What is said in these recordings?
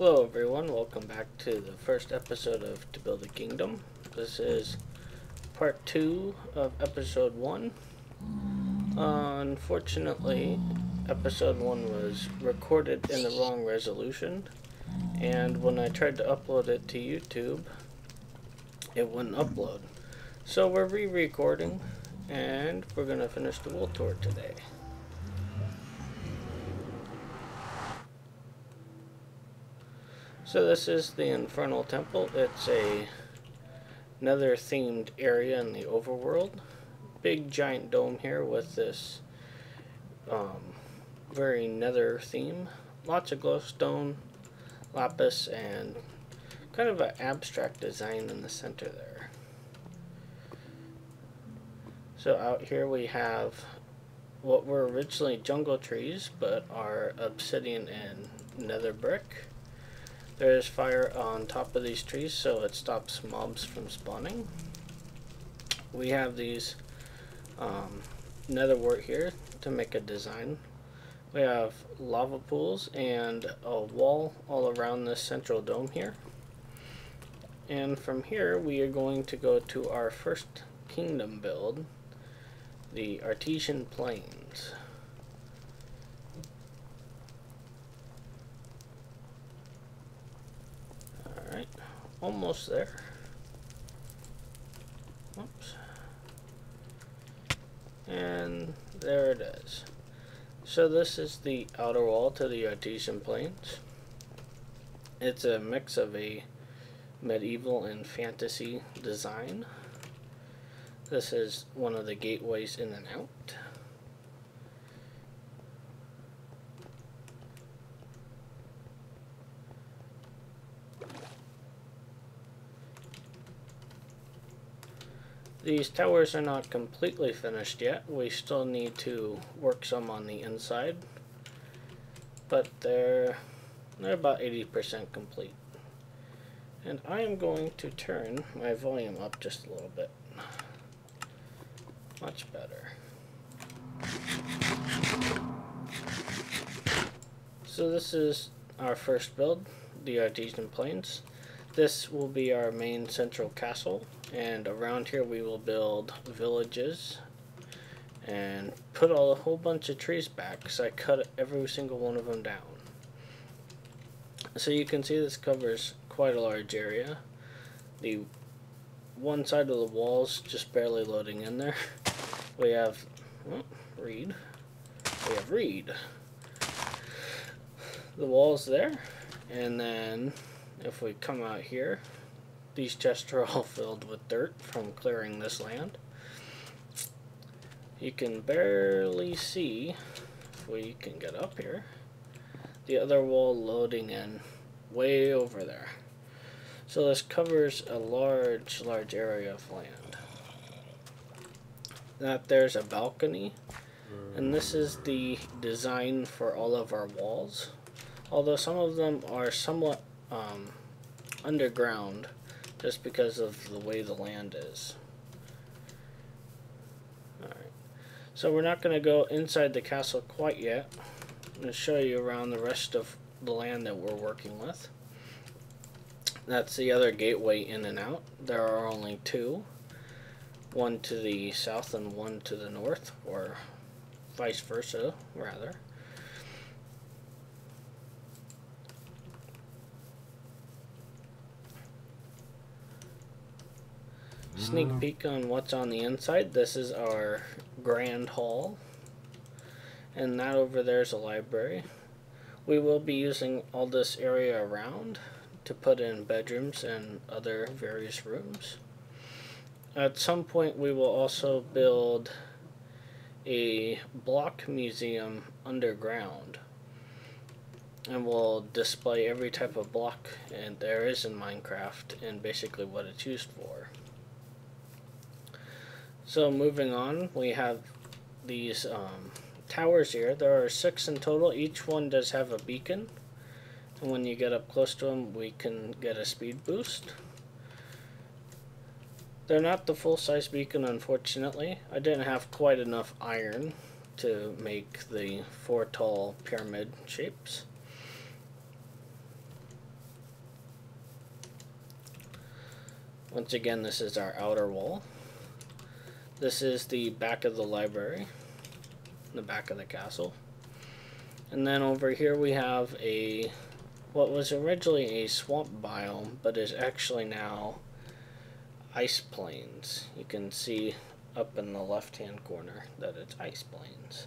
Hello everyone, welcome back to the first episode of To Build a Kingdom. This is part 2 of episode 1. Unfortunately, episode 1 was recorded in the wrong resolution, and when I tried to upload it to YouTube, it wouldn't upload. So we're re-recording, and we're going to finish the world tour today. So this is the Infernal Temple. It's a nether themed area in the overworld. Big giant dome here with this very nether theme. Lots of glowstone, lapis, and kind of an abstract design in the center there. So out here we have what were originally jungle trees but are obsidian and nether brick. There is fire on top of these trees, so it stops mobs from spawning. We have these nether wart here to make a design. We have lava pools and a wall all around this central dome here. And from here we are going to go to our first kingdom build, the Artesian Plains. Alright, almost there. Oops. And there it is. So this is the outer wall to the Artesian Plains. It's a mix of a medieval and fantasy design. This is one of the gateways in and out. These towers are not completely finished yet. We still need to work some on the inside, but they're about 80% complete. And I am going to turn my volume up just a little bit. Much better. So this is our first build, the Artesian Plains. This will be our main central castle, and around here we will build villages and put a whole bunch of trees back because I cut every single one of them down. So you can see this covers quite a large area. The one side of the wall's just barely loading in there. We have reed. We have reed. The wall's there, and then if we come out here, these chests are all filled with dirt from clearing this land. You can barely see, if we can get up here, the other wall loading in way over there. So this covers a large area of land. There's a balcony, and this is the design for all of our walls. Although some of them are somewhat underground, just because of the way the land is. Alright, so we're not going to go inside the castle quite yet. I'm going to show you around the rest of the land that we're working with. That's the other gateway in and out. There are only two. One to the south and one to the north, or vice versa, rather. Sneak peek on what's on the inside. This is our grand hall, and that over there is a library. We will be using all this area around to put in bedrooms and other various rooms. At some point we will also build a block museum underground, and we'll display every type of block there is in Minecraft and basically what it's used for. So moving on, we have these towers here. There are 6 in total. Each one does have a beacon, and when you get up close to them we can get a speed boost. They're not the full-size beacon, unfortunately. I didn't have quite enough iron to make the 4 tall pyramid shapes. Once again, this is our outer wall. This is the back of the library, the back of the castle. And then over here we have what was originally a swamp biome, but is actually now ice plains. You can see up in the left hand corner that it's ice plains.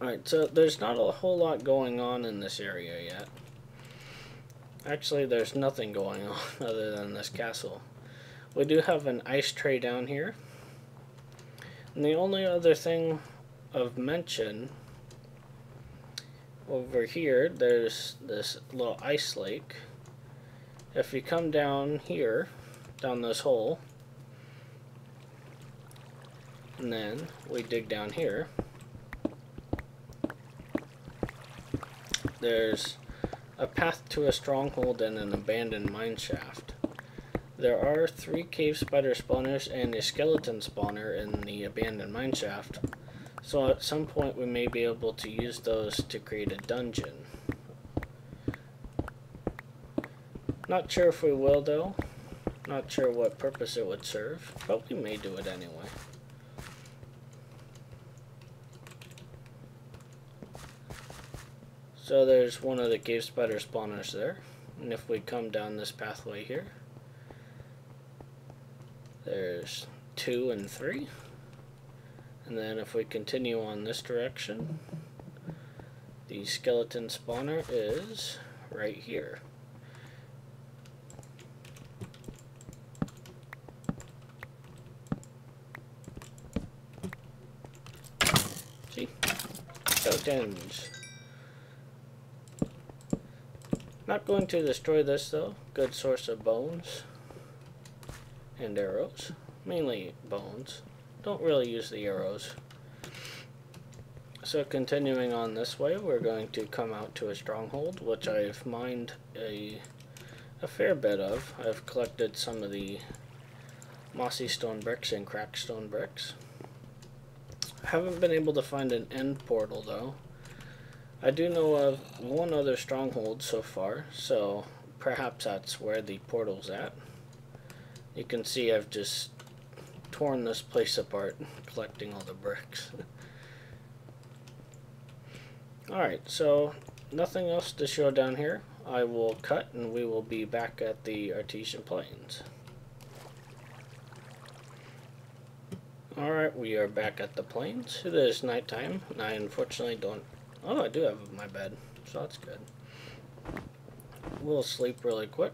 Alright, so there's not a whole lot going on in this area yet. Actually, there's nothing going on other than this castle. We do have an ice tray down here. And the only other thing of mention, over here, there's this little ice lake. If you come down here, down this hole, and then we dig down here, there's a path to a stronghold and an abandoned mine shaft. There are 3 cave spider spawners and a skeleton spawner in the abandoned mine shaft, so at some point we may be able to use those to create a dungeon. Not sure if we will though, not sure what purpose it would serve, but we may do it anyway. So there's one of the cave spider spawners there, and if we come down this pathway here, there's 2 and 3, and then if we continue on this direction, the skeleton spawner is right here. See? Skeletons. Not going to destroy this though. Good source of bones and arrows. Mainly bones. Don't really use the arrows. So continuing on this way, we're going to come out to a stronghold, which I've mined a fair bit of. I've collected some of the mossy stone bricks and cracked stone bricks. I haven't been able to find an end portal though. I do know of one other stronghold so far, so perhaps that's where the portal's at. You can see I've just torn this place apart, collecting all the bricks. Alright, so nothing else to show down here. I will cut and we will be back at the Artesian Plains. Alright, we are back at the plains. It is nighttime, and I unfortunately don't... Oh, I do have my bed, so that's good. We'll sleep really quick.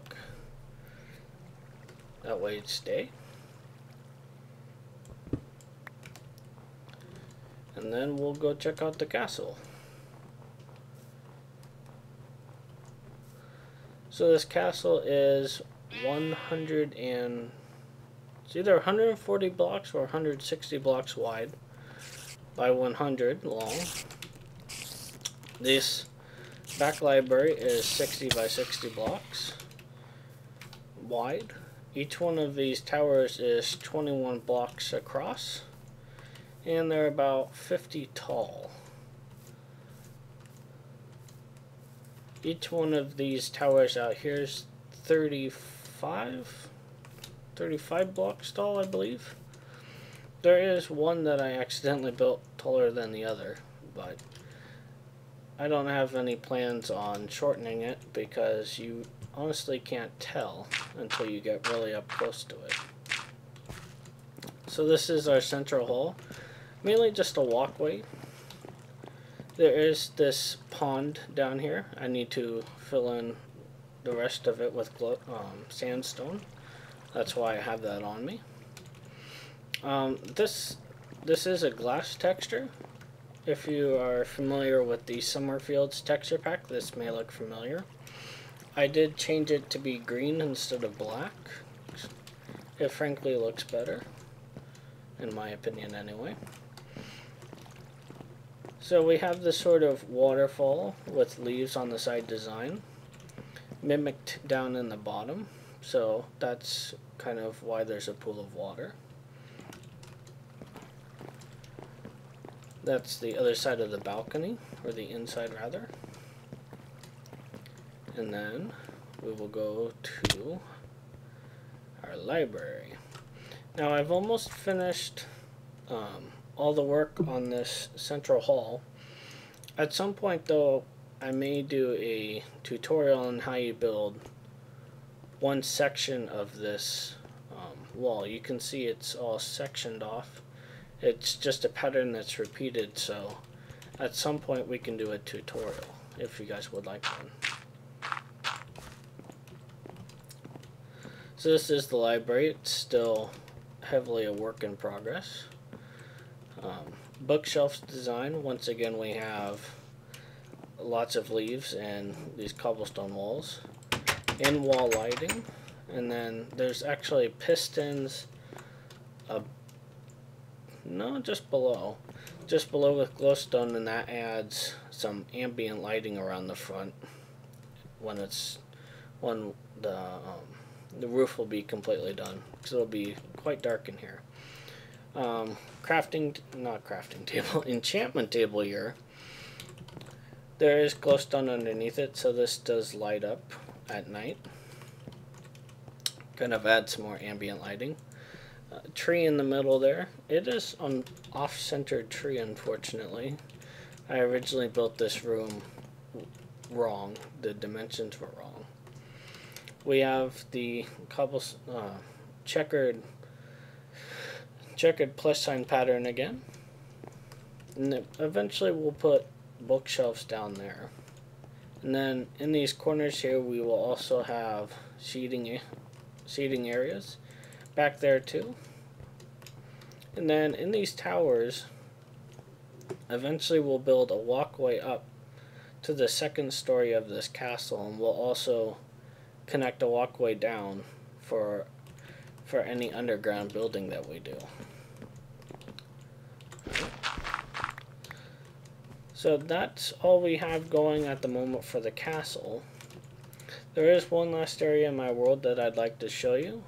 That way it'd stay. And then we'll go check out the castle. So this castle is it's either 140 blocks or 160 blocks wide by 100 long. This back library is 60 by 60 blocks wide. Each one of these towers is 21 blocks across, and they're about 50 tall. Each one of these towers out here is 35 blocks tall, I believe. There is one that I accidentally built taller than the other, but I don't have any plans on shortening it because you honestly can't tell until you get really up close to it. So this is our central hall, mainly just a walkway. There is this pond down here. I need to fill in the rest of it with sandstone. That's why I have that on me. This is a glass texture. If you are familiar with the Summerfields texture pack, this may look familiar. I did change it to be green instead of black. It frankly looks better, in my opinion anyway. So we have this sort of waterfall with leaves on the side design, mimicked down in the bottom. So that's kind of why there's a pool of water. That's the other side of the balcony, or the inside rather. And then we will go to our library. Now I've almost finished all the work on this central hall. At some point though, I may do a tutorial on how you build one section of this wall. You can see it's all sectioned off. It's just a pattern that's repeated, so at some point we can do a tutorial if you guys would like one. So this is the library. It's still heavily a work in progress. Bookshelf design, once again we have lots of leaves and these cobblestone walls. In wall lighting, and then there's actually pistons just below with glowstone, and that adds some ambient lighting around the front when the roof will be completely done, because it'll be quite dark in here. Enchantment table here. There is glowstone underneath it, so this does light up at night. Kind of adds some more ambient lighting. Tree in the middle there. It is an off-centered tree, unfortunately. I originally built this room wrong. The dimensions were wrong. We have the checkered plus sign pattern again. And then eventually we'll put bookshelves down there. And then in these corners here we will also have seating areas back there too. And then in these towers, eventually we'll build a walkway up to the second story of this castle, and we'll also connect a walkway down for any underground building that we do. So that's all we have going at the moment for the castle. There is one last area in my world that I'd like to show you.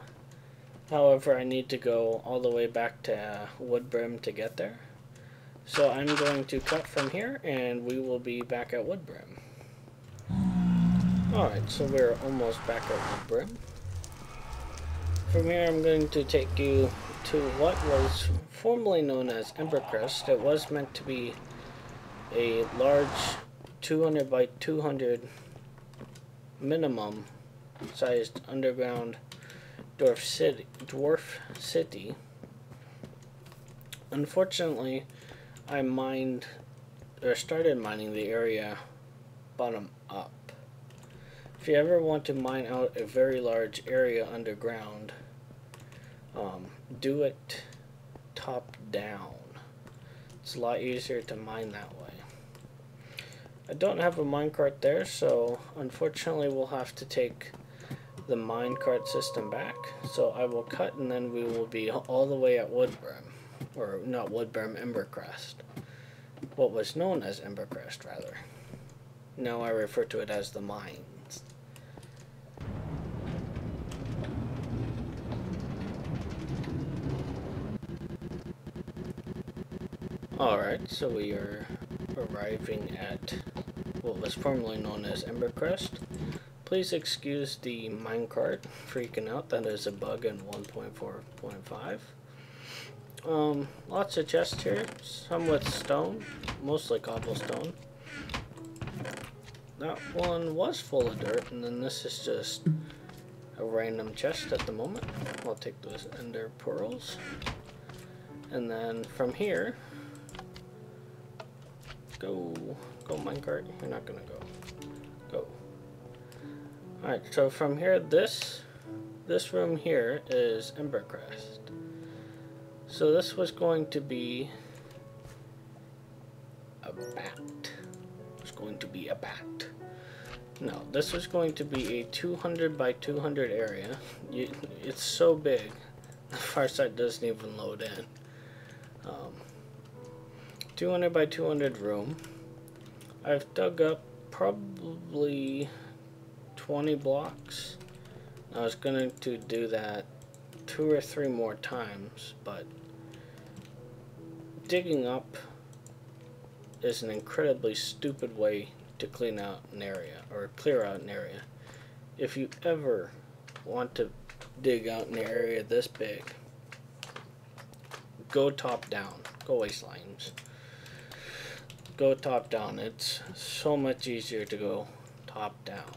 However, I need to go all the way back to Woodbrim to get there. So I'm going to cut from here and we will be back at Woodbrim. Alright, so we're almost back at Woodbrim. From here I'm going to take you to what was formerly known as Embercrest. It was meant to be a large 200 by 200 minimum sized underground dwarf city. Unfortunately, I started mining the area bottom up. If you ever want to mine out a very large area underground, do it top down. It's a lot easier to mine that way. I don't have a minecart there, so unfortunately we'll have to take the minecart system back. So I will cut and then we will be all the way at Woodbrim. Or not Woodbrim, Embercrest. What was known as Embercrest, rather. Now I refer to it as the mines. Alright, so we are arriving at what was formerly known as Embercrest. Please excuse the minecart freaking out. That is a bug in 1.4.5. Lots of chests here, some with stone, mostly cobblestone. That one was full of dirt, and then this is just a random chest at the moment. I'll take those ender pearls. And then from here, go minecart, you're not gonna go. Alright, so from here, this room here is Embercrest. So this was going to be a bat. No, this was going to be a 200 by 200 area. It's so big, the far side doesn't even load in. 200 by 200 room. I've dug up probably 20 blocks. I was going to do that 2 or 3 more times, but digging up is an incredibly stupid way to clear out an area. If you ever want to dig out an area this big, go top down. Go away, slimes. Go top down. It's so much easier to go top down.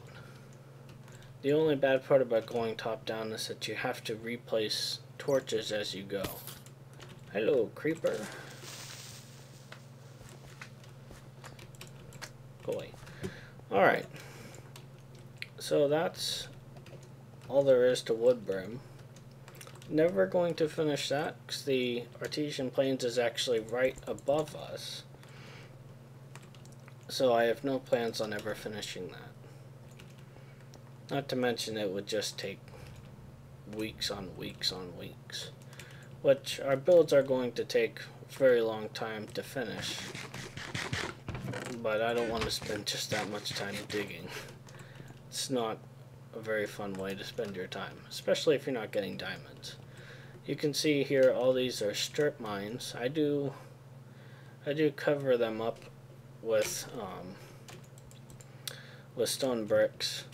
The only bad part about going top down is that you have to replace torches as you go. Hello, creeper. Go away. Alright. So that's all there is to Woodbrim. Never going to finish that because the Artesian Plains is actually right above us. So I have no plans on ever finishing that. Not to mention it would just take weeks on weeks on weeks. Which our builds are going to take a very long time to finish. But I don't want to spend just that much time digging. It's not a very fun way to spend your time, especially if you're not getting diamonds. You can see here all these are strip mines. I do cover them up with stone bricks,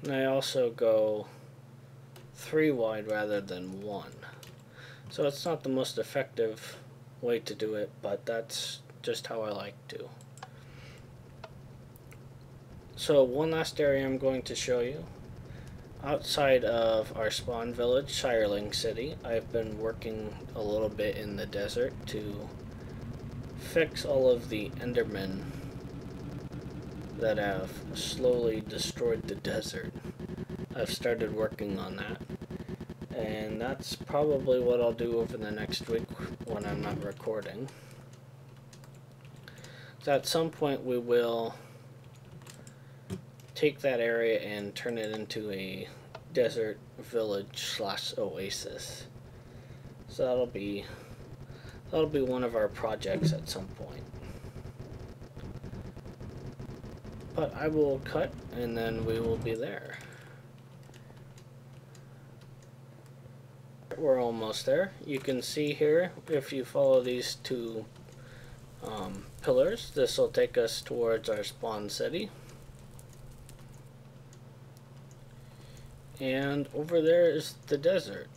and I also go 3 wide rather than 1. So it's not the most effective way to do it, but that's just how I like to. So one last area I'm going to show you. Outside of our spawn village, Shireling City, I've been working a little bit in the desert to fix all of the Endermen that have slowly destroyed the desert. I've started working on that, and that's probably what I'll do over the next week when I'm not recording. So at some point we will take that area and turn it into a desert village / oasis. So that'll be one of our projects at some point. But I will cut and then we will be there. We're almost there. You can see here, if you follow these 2 pillars, this will take us towards our spawn city. And over there is the desert.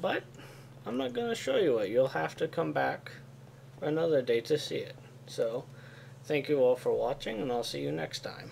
But I'm not going to show you it. You'll have to come back another day to see it. So, thank you all for watching, and I'll see you next time.